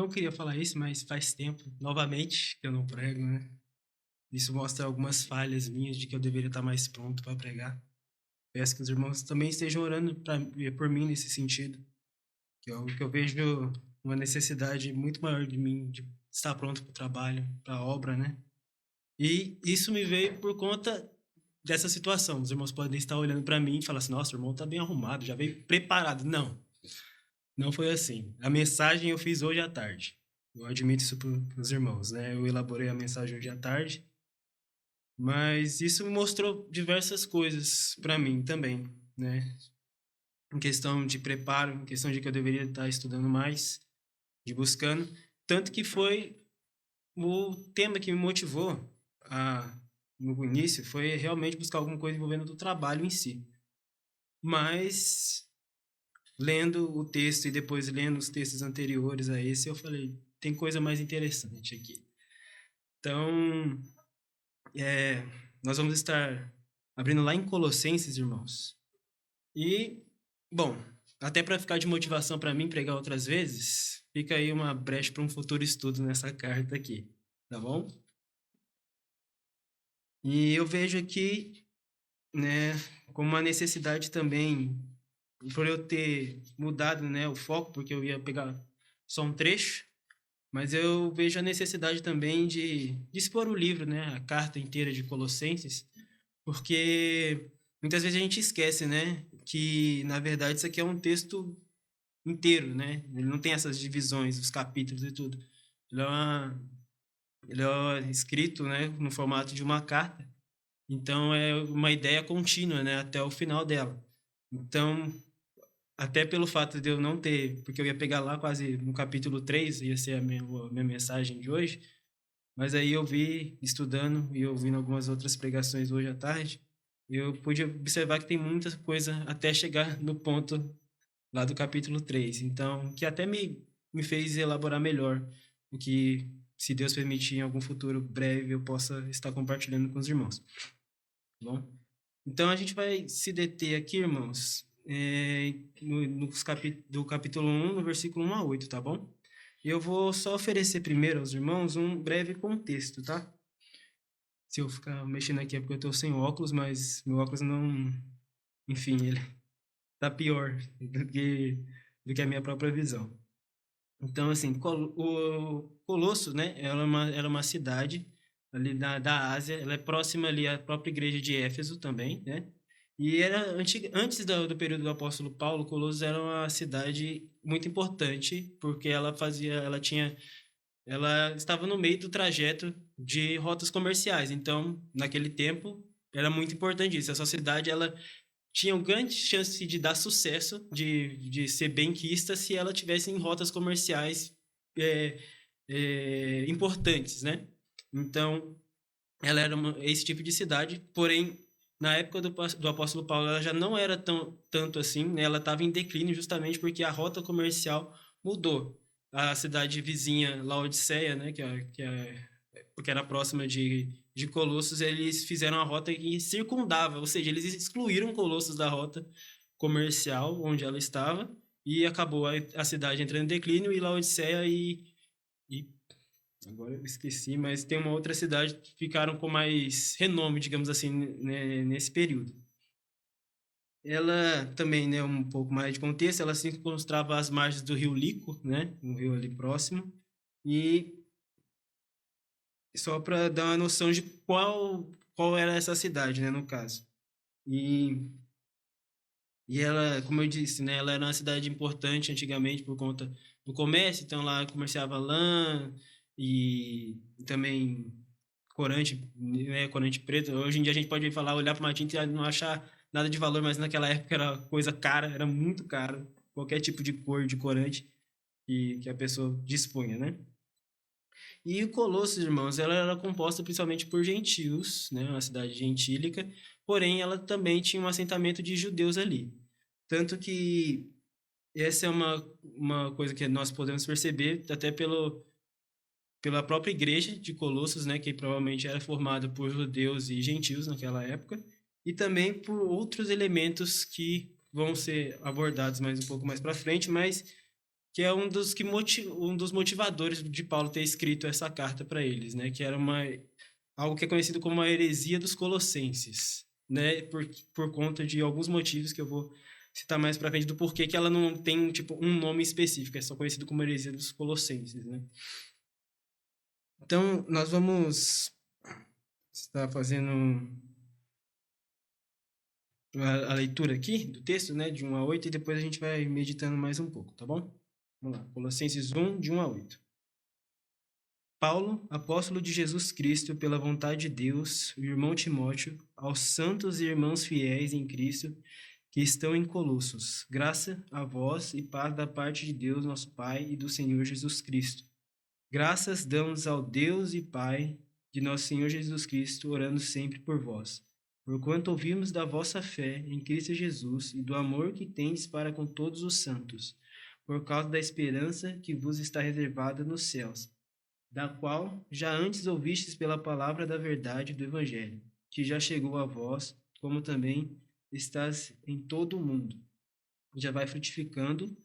não queria falar isso, mas faz tempo, novamente, que eu não prego, né? Isso mostra algumas falhas minhas de que eu deveria estar mais pronto para pregar. Peço que os irmãos também estejam orando por mim nesse sentido, que eu vejo uma necessidade muito maior de mim de estar pronto para o trabalho, para a obra, né? E isso me veio por conta dessa situação. Os irmãos podem estar olhando para mim e falar assim: nossa, o irmão está bem arrumado, já veio preparado. Não, não foi assim. A mensagem eu fiz hoje à tarde. Eu admito isso para os irmãos, né? Eu elaborei a mensagem hoje à tarde, mas isso mostrou diversas coisas para mim também, né? Em questão de preparo, em questão de que eu deveria estar estudando mais, de buscando. Tanto que foi o tema que me motivou no início foi realmente buscar alguma coisa envolvendo do trabalho em si. Mas lendo o texto e depois lendo os textos anteriores a esse, eu falei, tem coisa mais interessante aqui. Então, é, nós vamos estar abrindo lá em Colossenses, irmãos. E, bom, até para ficar de motivação para mim pregar outras vezes, fica aí uma brecha para um futuro estudo nessa carta aqui, tá bom? E eu vejo aqui, né, como uma necessidade também, por eu ter mudado, né, o foco, porque eu ia pegar só um trecho, mas eu vejo a necessidade também de expor o livro, né, a carta inteira de Colossenses, porque muitas vezes a gente esquece, né, que na verdade isso aqui é um texto inteiro, né? Ele não tem essas divisões, os capítulos e tudo. Ele é, ele é escrito, né, no formato de uma carta. Então é uma ideia contínua, né, até o final dela. Então, até pelo fato de eu não ter, porque eu ia pegar lá quase no capítulo 3 ia ser a minha mensagem de hoje, mas aí eu vi, estudando e ouvindo algumas outras pregações hoje à tarde, eu pude observar que tem muita coisa até chegar no ponto lá do capítulo 3. Então, que até me fez elaborar melhor o que, se Deus permitir, em algum futuro breve, eu possa estar compartilhando com os irmãos. Tá bom? Então, a gente vai se deter aqui, irmãos, do capítulo 1, no versículo 1 a 8, tá bom? Eu vou só oferecer primeiro aos irmãos um breve contexto, tá? Se eu ficar mexendo aqui é porque eu estou sem óculos, mas meu óculos não... Enfim, ele tá pior do que a minha própria visão. Então, assim, o Colosso, né, era uma cidade ali da Ásia, ela é próxima ali à própria igreja de Éfeso também, né? E era antes do período do apóstolo Paulo, Colossos era uma cidade muito importante, porque ela estava no meio do trajeto de rotas comerciais. Então, naquele tempo, era muito importante isso. Essa cidade, ela tinha grande chance de dar sucesso, de ser benquista, se ela tivesse em rotas comerciais é, importantes, né? Então, ela era esse tipo de cidade, porém, na época do apóstolo Paulo, ela já não era tanto assim, né? Ela estava em declínio justamente porque a rota comercial mudou. A cidade vizinha, Laodiceia, né, porque era próxima de Colossos, eles fizeram a rota que circundava, ou seja, eles excluíram Colossos da rota comercial onde ela estava e acabou a cidade entrando em declínio e Laodiceia e agora eu esqueci, mas tem uma outra cidade que ficaram com mais renome, digamos assim, né, nesse período. Ela também, né, um pouco mais de contexto, ela se encontrava às margens do rio Lico, né, um rio ali próximo, e só para dar uma noção de qual era essa cidade, né, no caso. E, e ela, como eu disse, né, ela era uma cidade importante antigamente por conta do comércio, então lá comerciava lã e também corante, né, corante preto. Hoje em dia a gente pode falar, olhar para uma tinta e não achar nada de valor, mas naquela época era coisa cara, era muito caro, qualquer tipo de cor de corante que a pessoa dispunha, né? E o Colossos, irmãos, ela era composta principalmente por gentios, né, uma cidade gentílica, porém ela também tinha um assentamento de judeus ali. Tanto que essa é uma coisa que nós podemos perceber até pela própria igreja de Colossos, né, que provavelmente era formada por judeus e gentios naquela época, e também por outros elementos que vão ser abordados mais um pouco mais para frente, mas que é um dos motivadores de Paulo ter escrito essa carta para eles, né? Que era algo que é conhecido como a heresia dos Colossenses, né? Por conta de alguns motivos que eu vou citar mais para frente do porquê que ela não tem tipo um nome específico, é só conhecido como heresia dos Colossenses, né? Então, nós vamos estar fazendo a leitura aqui do texto, né, de 1 a 8, e depois a gente vai meditando mais um pouco, tá bom? Vamos lá, Colossenses 1, de 1 a 8. Paulo, apóstolo de Jesus Cristo, pela vontade de Deus, o irmão Timóteo, aos santos e irmãos fiéis em Cristo, que estão em Colossos, graça a vós e paz da parte de Deus, nosso Pai, e do Senhor Jesus Cristo. Graças damos ao Deus e Pai de nosso Senhor Jesus Cristo, orando sempre por vós. Porquanto ouvimos da vossa fé em Cristo Jesus e do amor que tendes para com todos os santos, por causa da esperança que vos está reservada nos céus, da qual já antes ouvistes pela palavra da verdade do Evangelho, que já chegou a vós, como também estás em todo o mundo. Já vai frutificando,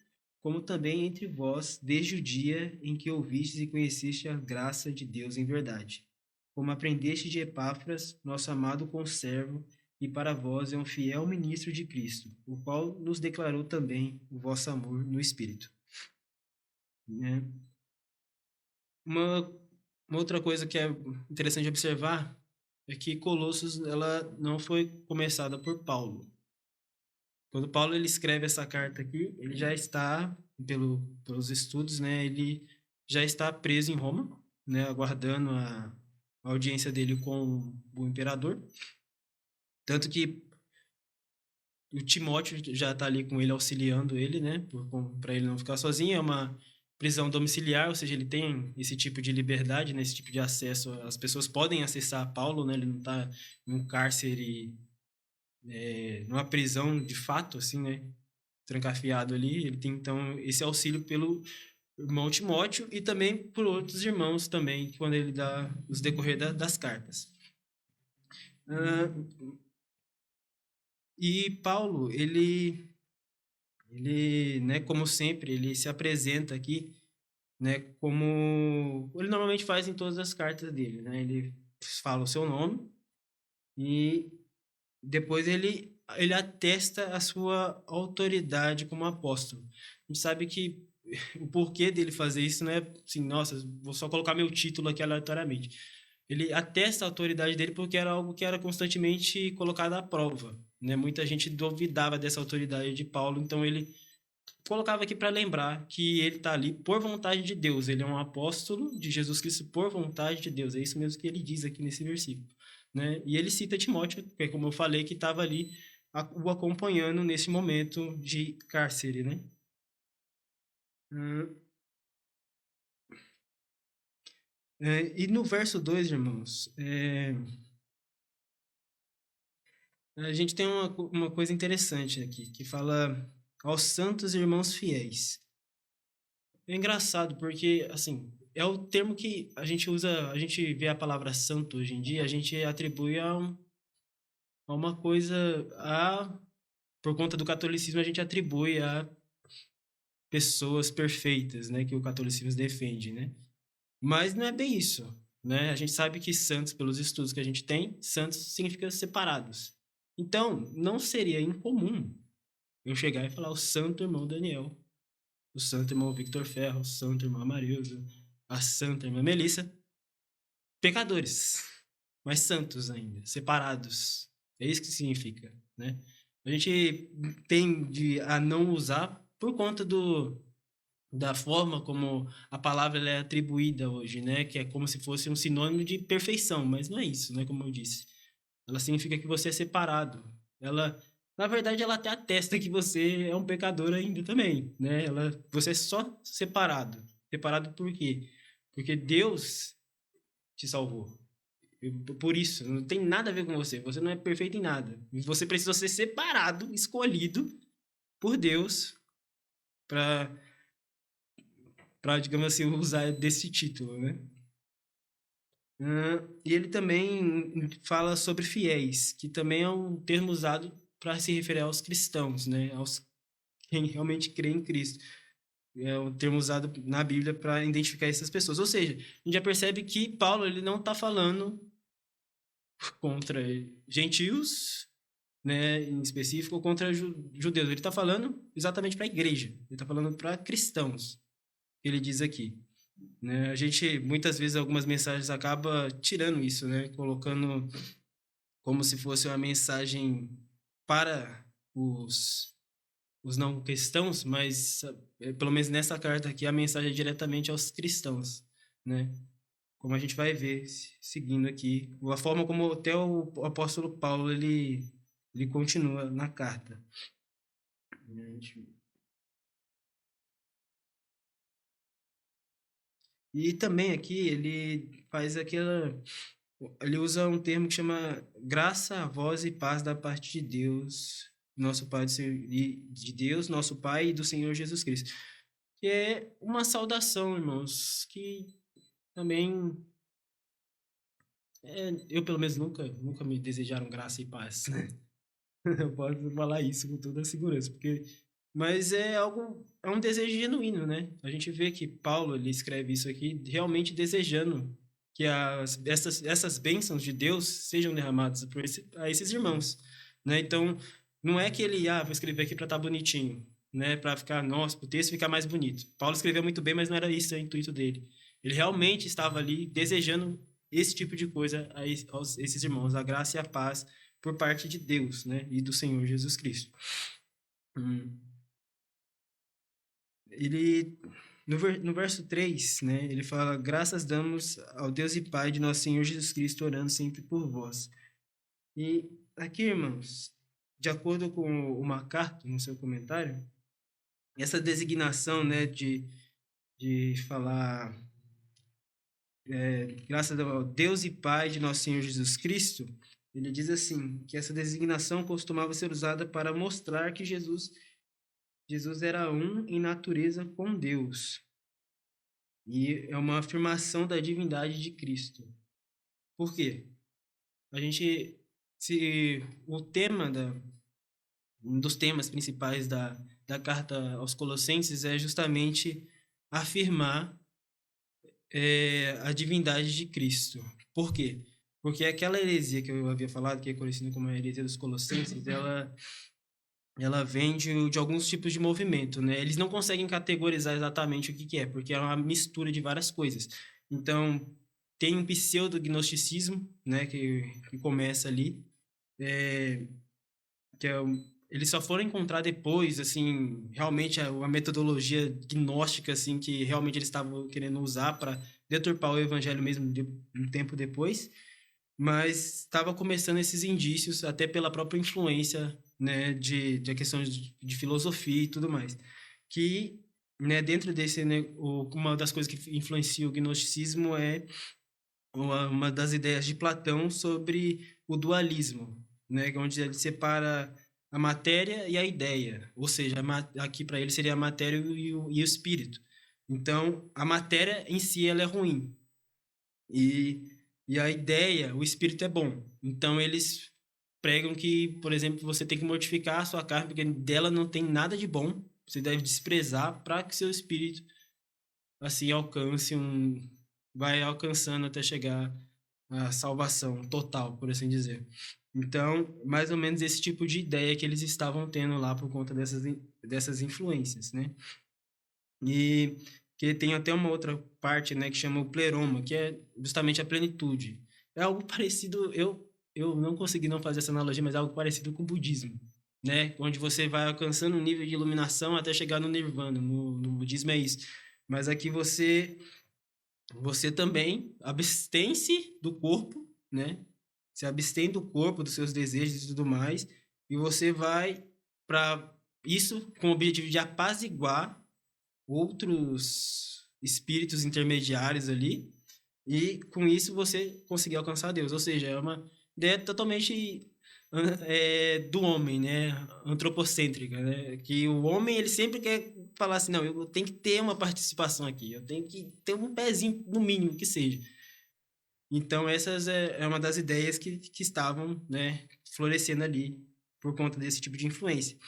como também entre vós, desde o dia em que ouvistes e conheceste a graça de Deus em verdade. Como aprendeste de Epáfras, nosso amado conservo, e para vós é um fiel ministro de Cristo, o qual nos declarou também o vosso amor no Espírito. Né? Uma, uma outra coisa que é interessante observar é que Colossos ela não foi começada por Paulo. Quando Paulo ele escreve essa carta aqui, ele já está, pelos estudos, né, ele já está preso em Roma, né, aguardando a audiência dele com o imperador. Tanto que o Timóteo já está ali com ele, auxiliando ele, né, para ele não ficar sozinho. É uma prisão domiciliar, ou seja, ele tem esse tipo de liberdade, né, esse tipo de acesso. As pessoas podem acessar Paulo, né, ele não está em um cárcere, numa prisão de fato, assim, né, trancafiado ali. Ele tem, então, esse auxílio pelo irmão Timóteo e também por outros irmãos também, quando ele dá os decorrer das cartas. E Paulo, né, como sempre, ele se apresenta aqui, né, como ele normalmente faz em todas as cartas dele, né? Ele fala o seu nome e depois ele atesta a sua autoridade como apóstolo. A gente sabe que o porquê dele fazer isso não é assim, nossa, vou só colocar meu título aqui aleatoriamente. Ele atesta a autoridade dele porque era algo que era constantemente colocado à prova, né? Muita gente duvidava dessa autoridade de Paulo, então ele colocava aqui para lembrar que ele está ali por vontade de Deus. Ele é um apóstolo de Jesus Cristo por vontade de Deus. É isso mesmo que ele diz aqui nesse versículo, né? E ele cita Timóteo, que é como eu falei, que estava ali o acompanhando nesse momento de cárcere, né? E no verso 2, irmãos, a gente tem uma coisa interessante aqui, que fala aos santos irmãos fiéis. É engraçado, porque, assim, é o termo que a gente usa, a gente vê a palavra santo hoje em dia, a gente atribui a uma coisa, por conta do catolicismo, a gente atribui a pessoas perfeitas, né, que o catolicismo defende, né? Mas não é bem isso, né? A gente sabe que santos, pelos estudos que a gente tem, santos significa separados. Então, não seria incomum eu chegar e falar o santo irmão Daniel, o santo irmão Victor Ferro, o santo irmão Marilza, a santa irmã Melissa, pecadores, mas santos ainda, separados. É isso que significa, né? A gente tende a não usar por conta da forma como a palavra é atribuída hoje, né? Que é como se fosse um sinônimo de perfeição, mas não é isso, né? Como eu disse. Ela significa que você é separado. Ela, na verdade, ela até atesta que você é um pecador ainda também, né? Você é só separado. Separado por quê? Porque Deus te salvou. Por isso, não tem nada a ver com você. Você não é perfeito em nada. Você precisa ser separado, escolhido por Deus para digamos assim, usar desse título, né? E ele também fala sobre fiéis, que também é um termo usado para se referir aos cristãos, né? Aos quem realmente crê em Cristo. é o termo usado na Bíblia para identificar essas pessoas. Ou seja, a gente já percebe que Paulo ele não está falando contra gentios, né, em específico, ou contra judeus. Ele está falando exatamente para a igreja. Ele está falando para cristãos. Ele diz aqui, né? A gente muitas vezes algumas mensagens acaba tirando isso, né, colocando como se fosse uma mensagem para os não cristãos, mas pelo menos nessa carta aqui a mensagem é diretamente aos cristãos, né? Como a gente vai ver seguindo aqui, a forma como até o apóstolo Paulo ele continua na carta. E também aqui ele faz aquela, ele usa um termo que chama graça, voz e paz da parte de Deus, nosso Pai de Deus, nosso Pai e do Senhor Jesus Cristo. Que é uma saudação, irmãos, que também eu pelo menos nunca me desejaram graça e paz, né? Eu posso falar isso com toda a segurança, porque mas é algo, é um desejo genuíno, né? A gente vê que Paulo ele escreve isso aqui realmente desejando que essas bênçãos de Deus sejam derramadas a esses irmãos, né? Então, não é que ele, vou escrever aqui para estar bonitinho, né? Para ficar, nossa, o texto ficar mais bonito. Paulo escreveu muito bem, mas não era isso o intuito dele. Ele realmente estava ali desejando esse tipo de coisa a esses irmãos, a graça e a paz por parte de Deus, né? E do Senhor Jesus Cristo. Hum. Ele, no verso 3, né, ele fala, graças damos ao Deus e Pai de nosso Senhor Jesus Cristo, orando sempre por vós. E aqui, irmãos, de acordo com o MacArthur, no seu comentário, essa designação, né, de falar graças ao Deus e Pai de nosso Senhor Jesus Cristo, ele diz assim, que essa designação costumava ser usada para mostrar que Jesus era um em natureza com Deus. E é uma afirmação da divindade de Cristo. Por quê? A gente, se o tema um dos temas principais da carta aos Colossenses é justamente afirmar a divindade de Cristo. Por quê? Porque aquela heresia que eu havia falado, que é conhecida como a heresia dos Colossenses, ela vem de alguns tipos de movimento, né? Eles não conseguem categorizar exatamente o que é, porque é uma mistura de várias coisas. Então, tem um pseudo-gnosticismo, né, que começa ali, que eles só foram encontrar depois, assim, realmente a metodologia gnóstica, assim, que realmente eles estavam querendo usar para deturpar o evangelho mesmo um tempo depois, mas estava começando esses indícios, até pela própria influência, né, de questões de filosofia e tudo mais, que, né, dentro desse, né, uma das coisas que influencia o gnosticismo é uma das ideias de Platão sobre o dualismo, né, onde ele separa a matéria e a ideia, ou seja, aqui para ele seria a matéria e o espírito. Então, a matéria em si ela é ruim, e, e a ideia, o espírito é bom. Então eles pregam que, por exemplo, você tem que mortificar a sua carne, porque dela não tem nada de bom. Você deve desprezar para que seu espírito assim alcance vai alcançando até chegar à salvação total, por assim dizer. Então, mais ou menos esse tipo de ideia que eles estavam tendo lá por conta dessas influências, né? E que tem até uma outra parte, né, que chama o pleroma, que é justamente a plenitude. É algo parecido, eu não consegui não fazer essa analogia, mas é algo parecido com o budismo, né? Onde você vai alcançando um nível de iluminação até chegar no nirvana. No budismo é isso. Mas aqui você também abstém-se do corpo, né? Se abstém do corpo, dos seus desejos e tudo mais, e você vai para isso com o objetivo de apaziguar outros espíritos intermediários ali, e com isso você conseguir alcançar Deus. Ou seja, é uma ideia totalmente do homem, né? Antropocêntrica, né? Que o homem ele sempre quer falar assim, não, eu tenho que ter uma participação aqui, eu tenho que ter um pezinho, no mínimo que seja. Então, essas é uma das ideias que estavam, né, florescendo ali por conta desse tipo de influência.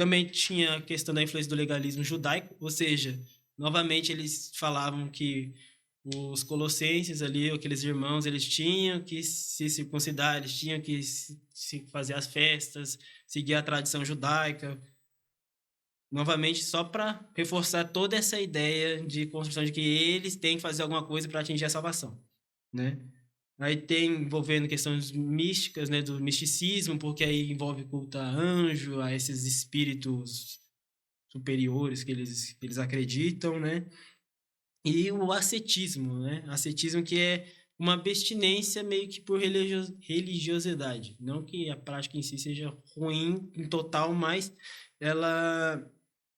Também tinha a questão da influência do legalismo judaico, ou seja, novamente eles falavam que os colossenses ali, aqueles irmãos, eles tinham que se circuncidar, eles tinham que se fazer as festas, seguir a tradição judaica, novamente só para reforçar toda essa ideia de construção de que eles têm que fazer alguma coisa para atingir a salvação, né? Aí tem envolvendo questões místicas, né, do misticismo, porque aí envolve culto a anjo, a esses espíritos superiores que eles acreditam, né? E o ascetismo, né? Ascetismo que é uma abstinência meio que por religiosidade. Não que a prática em si seja ruim em total, mas ela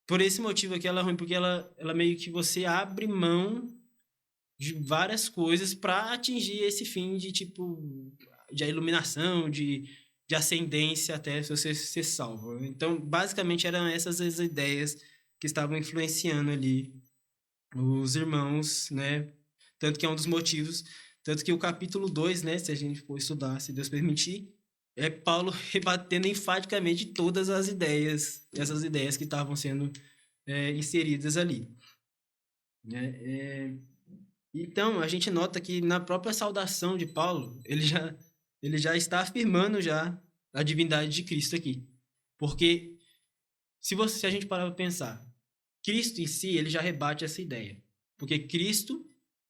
por esse motivo aqui ela é ruim, porque ela meio que você abre mão de várias coisas para atingir esse fim de tipo de iluminação, de ascendência até você ser salvo. Então, basicamente eram essas as ideias que estavam influenciando ali os irmãos, né? Tanto que é um dos motivos, tanto que o capítulo 2, né, se a gente for estudar, se Deus permitir, é Paulo rebatendo enfaticamente todas as ideias, essas ideias que estavam sendo inseridas ali, né? Então, a gente nota que na própria saudação de Paulo, ele já está afirmando já a divindade de Cristo aqui. Porque se a gente parar para pensar, Cristo em si, ele já rebate essa ideia. Porque Cristo,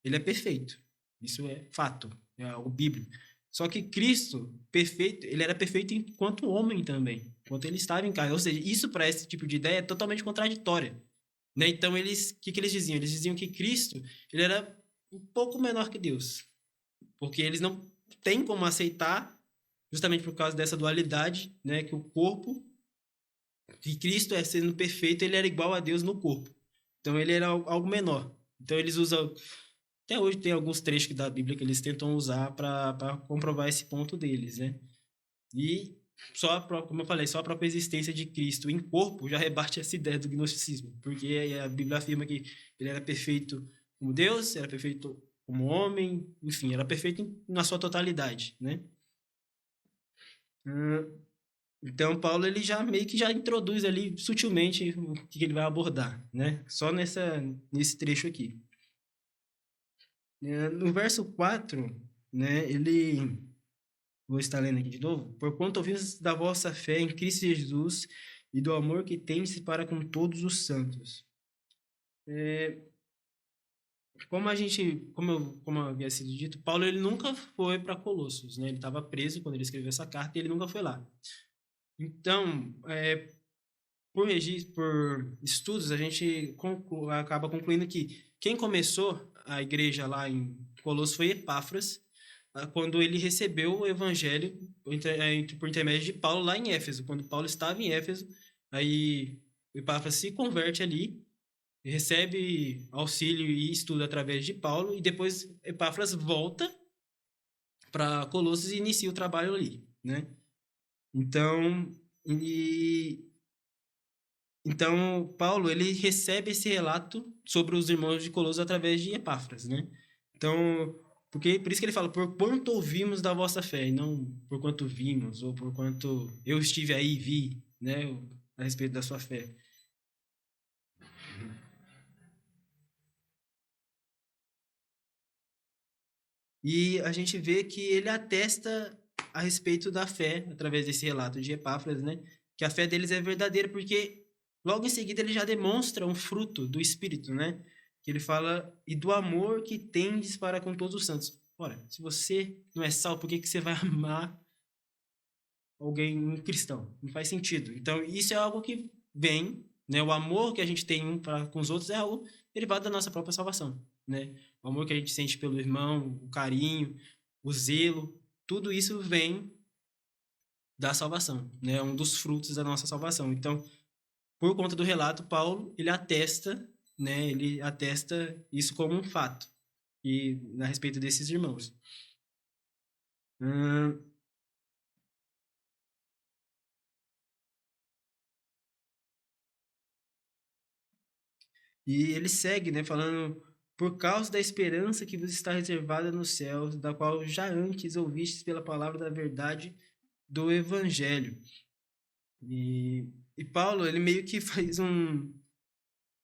ele é perfeito. Isso é fato, é algo bíblico. Só que Cristo, perfeito, ele era perfeito enquanto homem também, enquanto ele estava em carne. Ou seja, isso para esse tipo de ideia é totalmente contraditória, né? Então, o que eles diziam? Eles diziam que Cristo, ele era um pouco menor que Deus, porque eles não têm como aceitar, justamente por causa dessa dualidade, né, que o corpo, que Cristo é sendo perfeito, ele era igual a Deus no corpo. Então ele era algo menor. Então eles usam, até hoje tem alguns trechos da Bíblia que eles tentam usar para comprovar esse ponto deles, né? E só, como eu falei, só a própria existência de Cristo em corpo já rebate essa ideia do gnosticismo, porque a Bíblia afirma que ele era perfeito como Deus, era perfeito como homem, enfim, era perfeito na sua totalidade, né? Então Paulo ele já meio que já introduz ali sutilmente o que ele vai abordar, né? Só nesse trecho aqui. No verso 4, né, ele vou estar lendo aqui de novo. Porquanto ouvimos da vossa fé em Cristo Jesus e do amor que tendes para com todos os santos. Como havia sido dito, Paulo ele nunca foi para Colossos, né? Ele estava preso quando ele escreveu essa carta e ele nunca foi lá. Então, por estudos, a gente acaba concluindo que quem começou a igreja lá em Colossos foi Epáfras, quando ele recebeu o evangelho por intermédio de Paulo lá em Éfeso. Quando Paulo estava em Éfeso, aí o Epáfras se converte ali, recebe auxílio e estudo através de Paulo, e depois Epáfras volta para Colossos e inicia o trabalho ali, né? Então, e, então Paulo ele recebe esse relato sobre os irmãos de Colossos através de Epáfras, né? Então, por isso que ele fala, por quanto ouvimos da vossa fé, e não por quanto vimos, ou por quanto eu estive aí e vi, né, a respeito da sua fé. E a gente vê que ele atesta a respeito da fé, através desse relato de Epáfras, né, que a fé deles é verdadeira, porque logo em seguida ele já demonstra um fruto do Espírito, né, que ele fala, e do amor que tendes para com todos os santos. Ora, se você não é salvo, por que você vai amar alguém, um cristão? Não faz sentido. Então, isso é algo que vem, né? O amor que a gente tem um para com os outros é algo derivado da nossa própria salvação, né? O amor que a gente sente pelo irmão, o carinho, o zelo, tudo isso vem da salvação, né? É um dos frutos da nossa salvação. Então, por conta do relato, Paulo, ele atesta, né? Ele atesta isso como um fato e a respeito desses irmãos. E ele segue, né, falando, por causa da esperança que vos está reservada nos céus, da qual já antes ouvistes pela palavra da verdade do Evangelho. E Paulo, ele meio que faz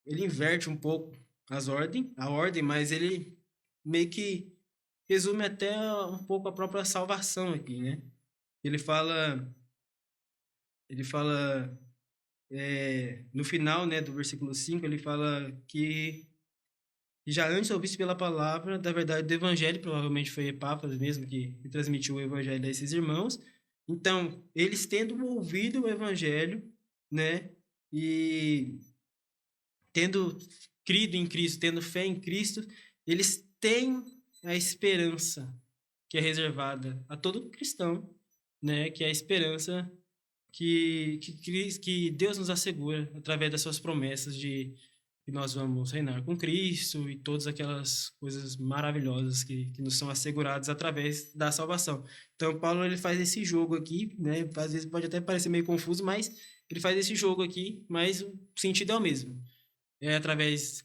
ele inverte um pouco a ordem, mas ele meio que resume até um pouco a própria salvação aqui, né? Ele fala, ele fala no final, né, do versículo 5 ele fala que já antes ouvisse pela palavra da verdade do evangelho, provavelmente foi Epáfras mesmo que transmitiu o evangelho a esses irmãos. Então, eles tendo ouvido o evangelho, né, e tendo crido em Cristo, tendo fé em Cristo, eles têm a esperança que é reservada a todo cristão, né, que é a esperança que Deus nos assegura através das suas promessas de que nós vamos reinar com Cristo e todas aquelas coisas maravilhosas que nos são asseguradas através da salvação. Então, Paulo ele faz esse jogo aqui, né? Às vezes pode até parecer meio confuso, mas ele faz esse jogo aqui, mas o sentido é o mesmo. É através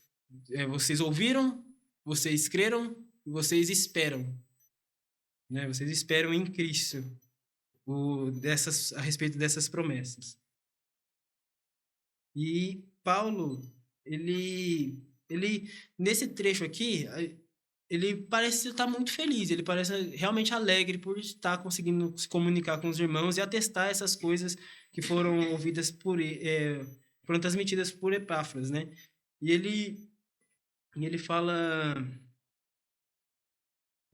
vocês ouviram, vocês creram, vocês esperam, né? Vocês esperam em Cristo a respeito dessas promessas. E Paulo, ele nesse trecho aqui, ele parece estar muito feliz, ele parece realmente alegre por estar conseguindo se comunicar com os irmãos e atestar essas coisas que foram ouvidas foram transmitidas por Epáfras, né? E ele fala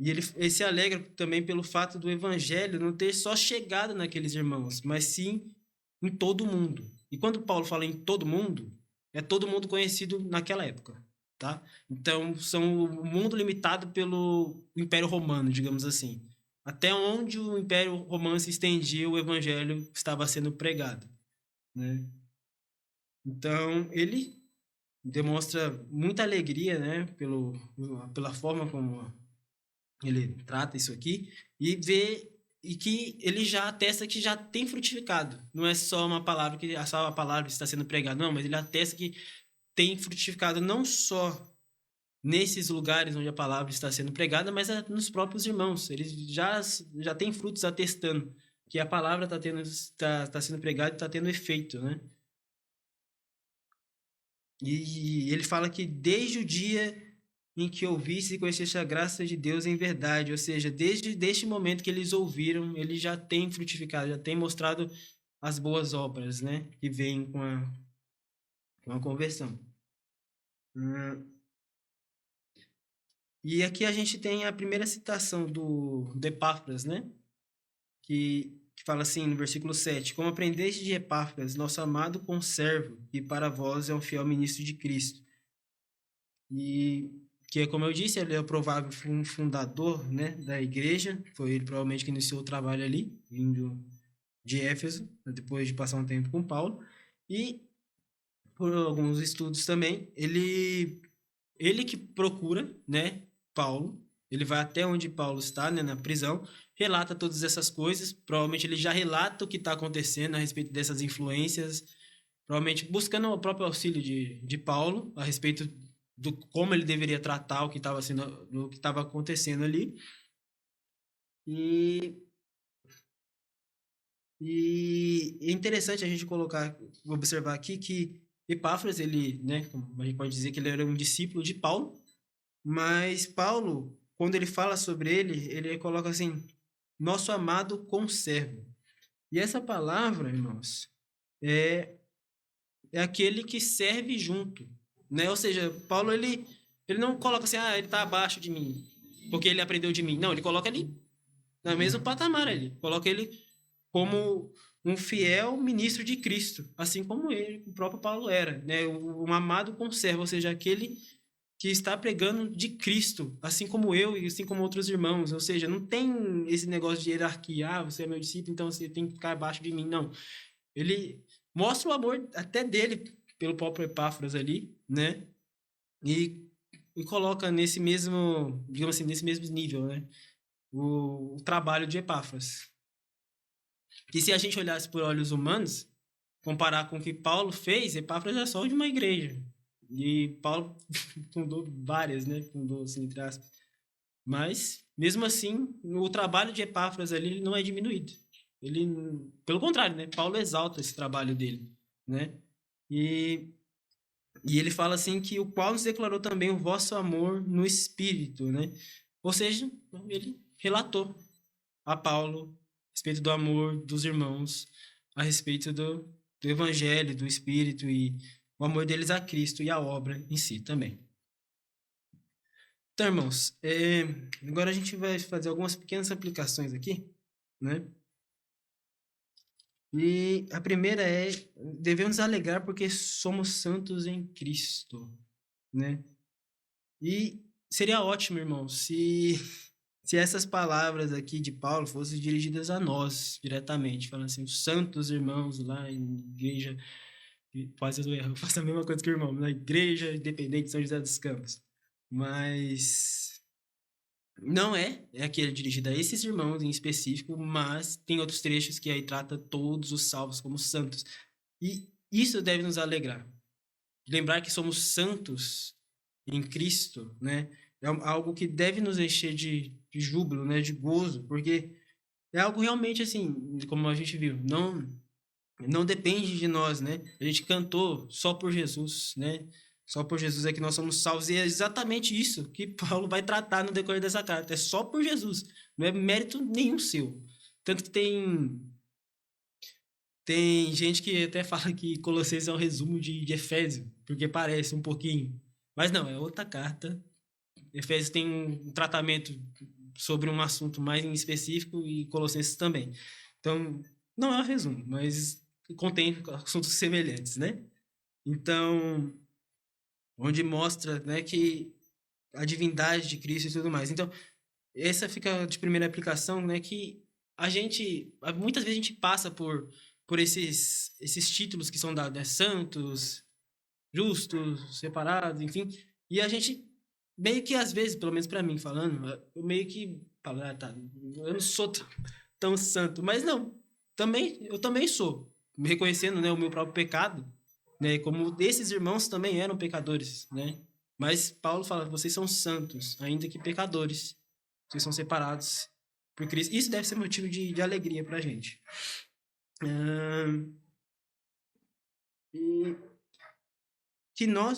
ele se alegra também pelo fato do evangelho não ter só chegado naqueles irmãos, mas sim em todo mundo. E quando Paulo fala em todo mundo, é todo mundo conhecido naquela época, tá? Então, são o mundo limitado pelo Império Romano, digamos assim. Até onde o Império Romano se estendia, o evangelho estava sendo pregado, né? Então, ele demonstra muita alegria, né, pela forma como ele trata isso aqui e vê e que ele já atesta que já tem frutificado. Não é só uma palavra que só a palavra está sendo pregada, não, mas ele atesta que tem frutificado não só nesses lugares onde a palavra está sendo pregada, mas nos próprios irmãos. Eles já têm frutos atestando que a palavra está sendo pregada e está tendo efeito, né? E ele fala que desde o dia em que ouvisse e conhecesse a graça de Deus em verdade, ou seja, desde este momento que eles ouviram, ele já tem frutificado, já tem mostrado as boas obras, né, que vêm com a conversão. E aqui a gente tem a primeira citação do Epáfras, né, que fala assim no versículo 7, como aprendeste de Epáfras, nosso amado conservo, e para vós é um fiel ministro de Cristo. E que, como eu disse, ele é o provável fundador, né, da igreja. Foi ele provavelmente que iniciou o trabalho ali, vindo de Éfeso, depois de passar um tempo com Paulo. E por alguns estudos também, ele que procura, né, Paulo. Ele vai até onde Paulo está, né, na prisão, relata todas essas coisas. Provavelmente ele já relata o que está acontecendo a respeito dessas influências, provavelmente buscando o próprio auxílio de Paulo a respeito do como ele deveria tratar o que estava acontecendo ali. E, e é interessante a gente observar aqui que Epáfras, ele, né, a gente pode dizer que ele era um discípulo de Paulo, mas Paulo, quando ele fala sobre ele coloca assim, nosso amado conservo. E essa palavra, irmãos, é é aquele que serve junto, né? Ou seja, Paulo ele não coloca assim, ele está abaixo de mim, porque ele aprendeu de mim. Não, ele coloca ele no mesmo patamar ali, coloca ele como um fiel ministro de Cristo, assim como ele, o próprio Paulo era, né? Um amado conservo, ou seja, aquele que está pregando de Cristo, assim como eu e assim como outros irmãos. Ou seja, não tem esse negócio de hierarquia, você é meu discípulo, então você tem que ficar abaixo de mim. Não. Ele mostra o amor até dele pelo próprio Epáfras ali, né? E, e coloca nesse mesmo, digamos assim, nesse mesmo nível, né? O trabalho de Epáfras. Que se a gente olhasse por olhos humanos, comparar com o que Paulo fez, Epáfras é só de uma igreja. E Paulo fundou várias, né? Fundou, assim, entre aspas. Mas, mesmo assim, o trabalho de Epáfras ali não é diminuído. ele, pelo contrário, né? Paulo exalta esse trabalho dele, né? E, e ele fala assim que o qual nos declarou também o vosso amor no Espírito, né? Ou seja, ele relatou a Paulo a respeito do amor dos irmãos, a respeito do Evangelho, do Espírito e o amor deles a Cristo e a obra em si também. Então, irmãos, agora a gente vai fazer algumas pequenas aplicações aqui, né? E a primeira é: devemos alegrar porque somos santos em Cristo, né? E seria ótimo, irmão, se essas palavras aqui de Paulo fossem dirigidas a nós diretamente, falando assim, os santos irmãos lá em igreja, quase eu erro, eu faço a mesma coisa que o irmão, na igreja independente de São José dos Campos. Mas não é aquele dirigido a esses irmãos em específico, mas tem outros trechos que aí trata todos os salvos como santos. E isso deve nos alegrar. Lembrar que somos santos em Cristo, né? É algo que deve nos encher de júbilo, né? De gozo, porque é algo realmente assim, como a gente viu, não depende de nós, né? A gente cantou só por Jesus, né? Só por Jesus é que nós somos salvos. E é exatamente isso que Paulo vai tratar no decorrer dessa carta. É só por Jesus. Não é mérito nenhum seu. Tanto que tem gente que até fala que Colossenses é um resumo de Efésios, porque parece um pouquinho. Mas não, é outra carta. Efésios tem um tratamento sobre um assunto mais em específico e Colossenses também. Então, não é um resumo, mas contém assuntos semelhantes, né? Então, onde mostra, né, que a divindade de Cristo e tudo mais. Então, essa fica de primeira aplicação, né, que muitas vezes a gente passa por esses títulos que são dados, né, santos, justos, separados, enfim, e a gente meio que às vezes, pelo menos para mim falando, eu meio que falo, tá, eu não sou tão santo, mas não, eu também sou, me reconhecendo, né, o meu próprio pecado, né, como esses irmãos também eram pecadores, né? Mas Paulo fala, vocês são santos, ainda que pecadores, vocês são separados por Cristo. Isso deve ser motivo de alegria para a gente. E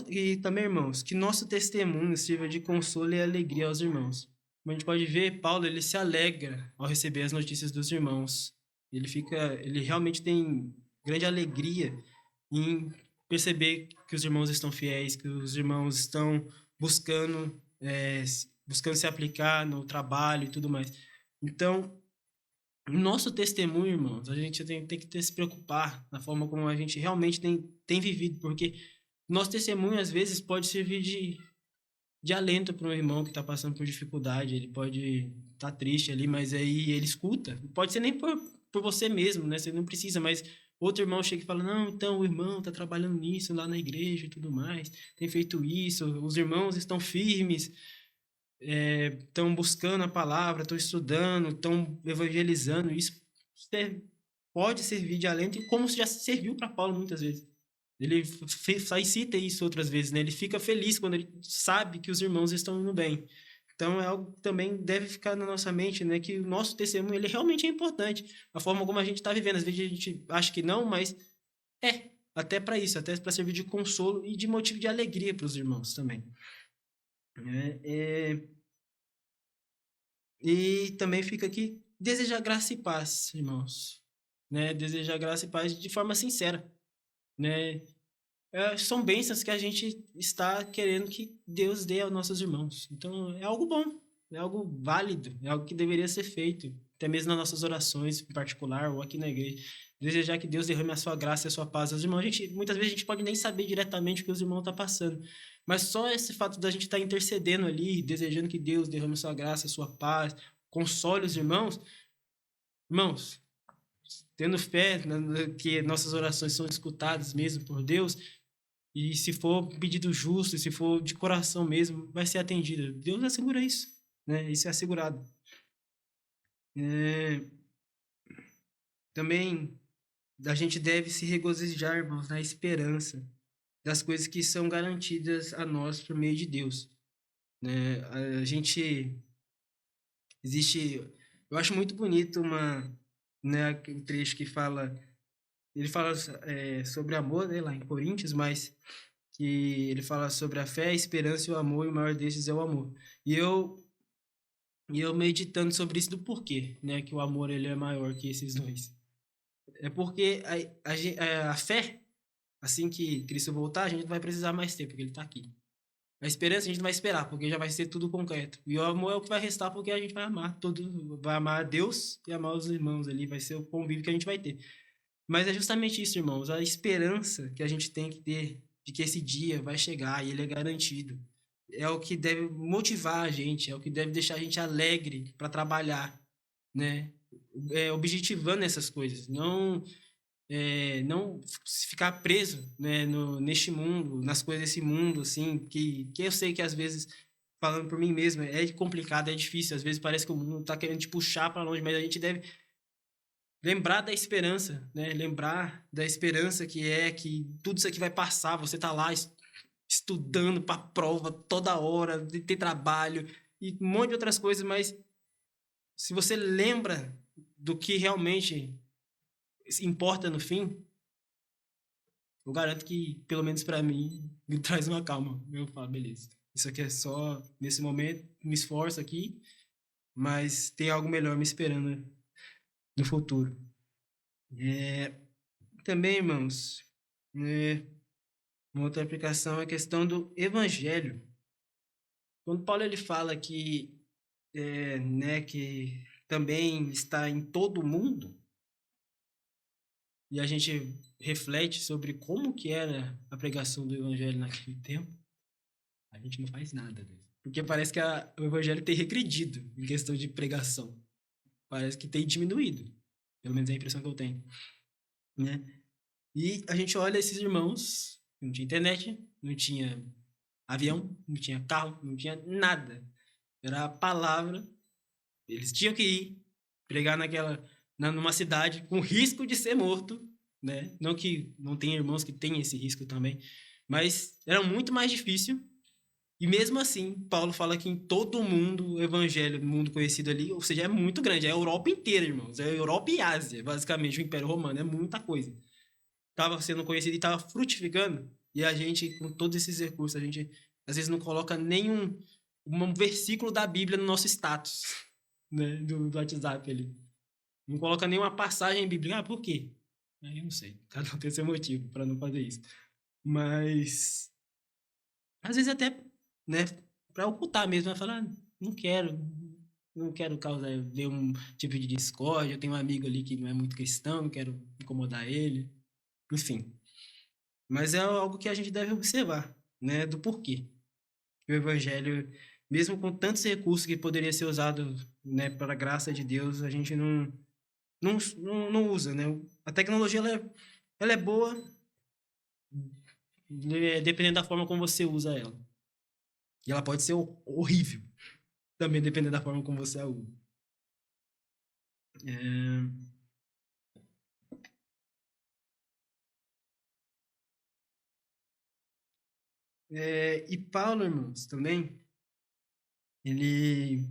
e também, irmãos, que nosso testemunho sirva de consolo e alegria aos irmãos. Como a gente pode ver, Paulo ele se alegra ao receber as notícias dos irmãos. Ele realmente tem grande alegria em perceber que os irmãos estão fiéis, que os irmãos estão buscando se aplicar no trabalho e tudo mais. Então, nosso testemunho, irmãos, a gente tem que se preocupar na forma como a gente realmente tem vivido, porque nosso testemunho, às vezes, pode servir de alento para um irmão que está passando por dificuldade. Ele pode estar triste ali, mas aí ele escuta. Pode ser nem por você mesmo, né? Você não precisa, mas outro irmão chega e fala: não, então o irmão está trabalhando nisso lá na igreja e tudo mais, tem feito isso, os irmãos estão firmes, estão buscando a palavra, estão estudando, estão evangelizando. Isso pode servir de alento, como já serviu para Paulo muitas vezes. Ele cita isso outras vezes, né? Ele fica feliz quando ele sabe que os irmãos estão indo bem. Então é algo que também deve ficar na nossa mente, né? Que o nosso testemunho ele realmente é importante. A forma como a gente está vivendo, às vezes a gente acha que não, mas até para isso, até para servir de consolo e de motivo de alegria para os irmãos também. E também fica aqui desejar graça e paz, irmãos, né? Desejar graça e paz de forma sincera, né? São bênçãos que a gente está querendo que Deus dê aos nossos irmãos. Então, é algo bom, é algo válido, é algo que deveria ser feito, até mesmo nas nossas orações em particular ou aqui na igreja. Desejar que Deus derrame a sua graça e a sua paz aos irmãos. Muitas vezes a gente pode nem saber diretamente o que os irmãos estão passando, mas só esse fato da gente estar intercedendo ali, desejando que Deus derrame a sua graça, a sua paz, console os irmãos, tendo fé que nossas orações são escutadas mesmo por Deus, e se for pedido justo, se for de coração mesmo, vai ser atendido. Deus assegura isso, né? Isso é assegurado. Também a gente deve se regozijar, irmãos, na esperança das coisas que são garantidas a nós por meio de Deus, né? A gente existe, eu acho muito bonito né, aquele trecho que fala, ele fala sobre amor, né, lá em Coríntios, mas que ele fala sobre a fé, a esperança e o amor, e o maior desses é o amor. E eu, e eu meditando sobre isso do porquê, né, que o amor ele é maior que esses dois. É porque a fé, assim que Cristo voltar, a gente não vai precisar mais ter, porque ele está aqui. A esperança a gente não vai esperar, porque já vai ser tudo concreto. E o amor é o que vai restar, porque a gente vai amar todo, vai amar a Deus e amar os irmãos ali, vai ser o convívio que a gente vai ter. Mas é justamente isso, irmãos, a esperança que a gente tem que ter de que esse dia vai chegar e ele é garantido. É o que deve motivar a gente, é o que deve deixar a gente alegre para trabalhar, né? Objetivando essas coisas, não ficar preso, né, neste mundo, nas coisas desse mundo, assim, que eu sei que às vezes, falando por mim mesmo, é complicado, é difícil, às vezes parece que o mundo está querendo te puxar para longe, mas a gente deve lembrar da esperança, né, lembrar da esperança que tudo isso aqui vai passar, você tá lá estudando para prova toda hora, de ter trabalho e um monte de outras coisas, mas se você lembra do que realmente importa no fim, eu garanto que, pelo menos para mim, me traz uma calma. Eu falo, beleza. Isso aqui é só nesse momento, me esforço aqui, mas tem algo melhor me esperando no futuro. Também, irmãos, é, uma outra aplicação é a questão do evangelho. Quando Paulo ele fala que também está em todo o mundo, e a gente reflete sobre como que era a pregação do evangelho naquele tempo, a gente não faz nada disso. Porque parece que o evangelho tem regredido em questão de pregação. Parece que tem diminuído. Pelo menos é a impressão que eu tenho. Né? E a gente olha esses irmãos, não tinha internet, não tinha avião, não tinha carro, não tinha nada. Era a palavra. Eles tinham que ir pregar numa cidade com risco de ser morto. Né? Não que não tenha irmãos que tenham esse risco também, mas era muito mais difícil. E mesmo assim, Paulo fala que em todo o mundo, o evangelho, o mundo conhecido ali, ou seja, é muito grande, é a Europa inteira, irmãos. É a Europa e Ásia, basicamente, o Império Romano, é muita coisa. Estava sendo conhecido e estava frutificando, e a gente, com todos esses recursos, a gente às vezes não coloca nenhum um versículo da Bíblia no nosso status, né, do WhatsApp ali. Não coloca nenhuma passagem bíblica. Ah, por quê? Aí eu não sei, cada um tem seu motivo para não fazer isso. Mas às vezes até, né, para ocultar mesmo, vai falar, não quero causar, ver um tipo de discórdia, eu tenho um amigo ali que não é muito cristão, não quero incomodar ele, enfim. Mas é algo que a gente deve observar, né, do porquê. O evangelho, mesmo com tantos recursos que poderia ser usado, né, para a graça de Deus, a gente não usa, né? A tecnologia, ela é boa, dependendo da forma como você usa ela. E ela pode ser horrível, também dependendo da forma como você a usa. É, e Paulo, irmãos, também, ele,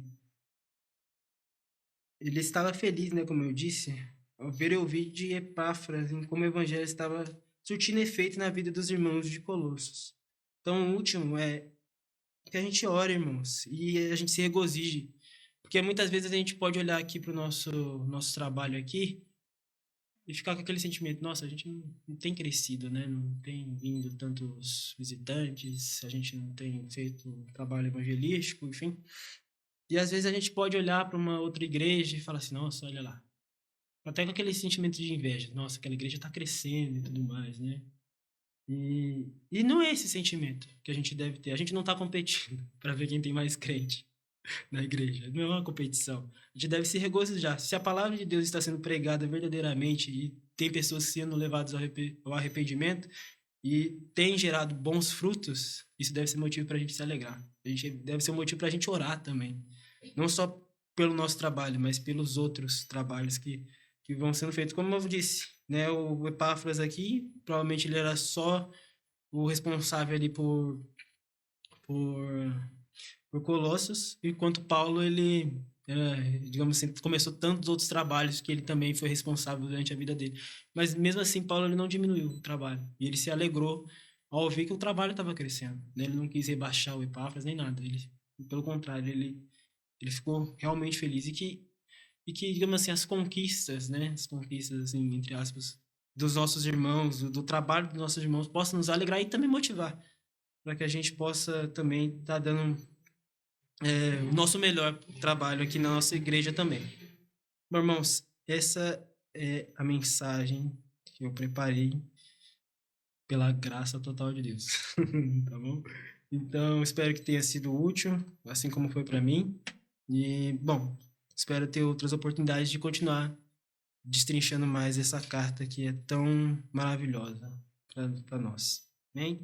ele estava feliz, né, como eu disse, ao ver o vídeo de Epáfras, em como o evangelho estava surtindo efeito na vida dos irmãos de Colossos. Então, o último é que a gente ore, irmãos, e a gente se regozije, porque muitas vezes a gente pode olhar aqui para o nosso trabalho aqui e ficar com aquele sentimento, nossa, a gente não tem crescido, né? Não tem vindo tantos visitantes, a gente não tem feito trabalho evangelístico, enfim. E às vezes a gente pode olhar para uma outra igreja e falar assim, nossa, olha lá. Até com aquele sentimento de inveja, nossa, aquela igreja está crescendo e tudo mais, né? E não é esse sentimento que a gente deve ter. A gente não está competindo para ver quem tem mais crente na igreja. Não é uma competição. A gente deve se regozijar. Se a palavra de Deus está sendo pregada verdadeiramente e tem pessoas sendo levadas ao arrependimento e tem gerado bons frutos, isso deve ser motivo para a gente se alegrar. A gente deve ser um motivo para a gente orar também. Não só pelo nosso trabalho, mas pelos outros trabalhos que vão sendo feitos. Como eu disse, né, o Epáfras aqui, provavelmente ele era só o responsável ali por por Colossos, enquanto Paulo digamos assim, começou tantos outros trabalhos que ele também foi responsável durante a vida dele. Mas mesmo assim, Paulo ele não diminuiu o trabalho. E ele se alegrou ao ver que o trabalho estava crescendo. Ele não quis rebaixar o Epáfras nem nada. Ele, pelo contrário, ele ficou realmente feliz e que, digamos assim, as conquistas, né? As conquistas, assim, entre aspas, dos nossos irmãos, do trabalho dos nossos irmãos, possam nos alegrar e também motivar, para que a gente possa também estar dando o nosso melhor trabalho aqui na nossa igreja também. Meus irmãos, essa é a mensagem que eu preparei pela graça total de Deus. Tá bom? Então, espero que tenha sido útil, assim como foi para mim. E, bom, espero ter outras oportunidades de continuar destrinchando mais essa carta que é tão maravilhosa para nós. Amém?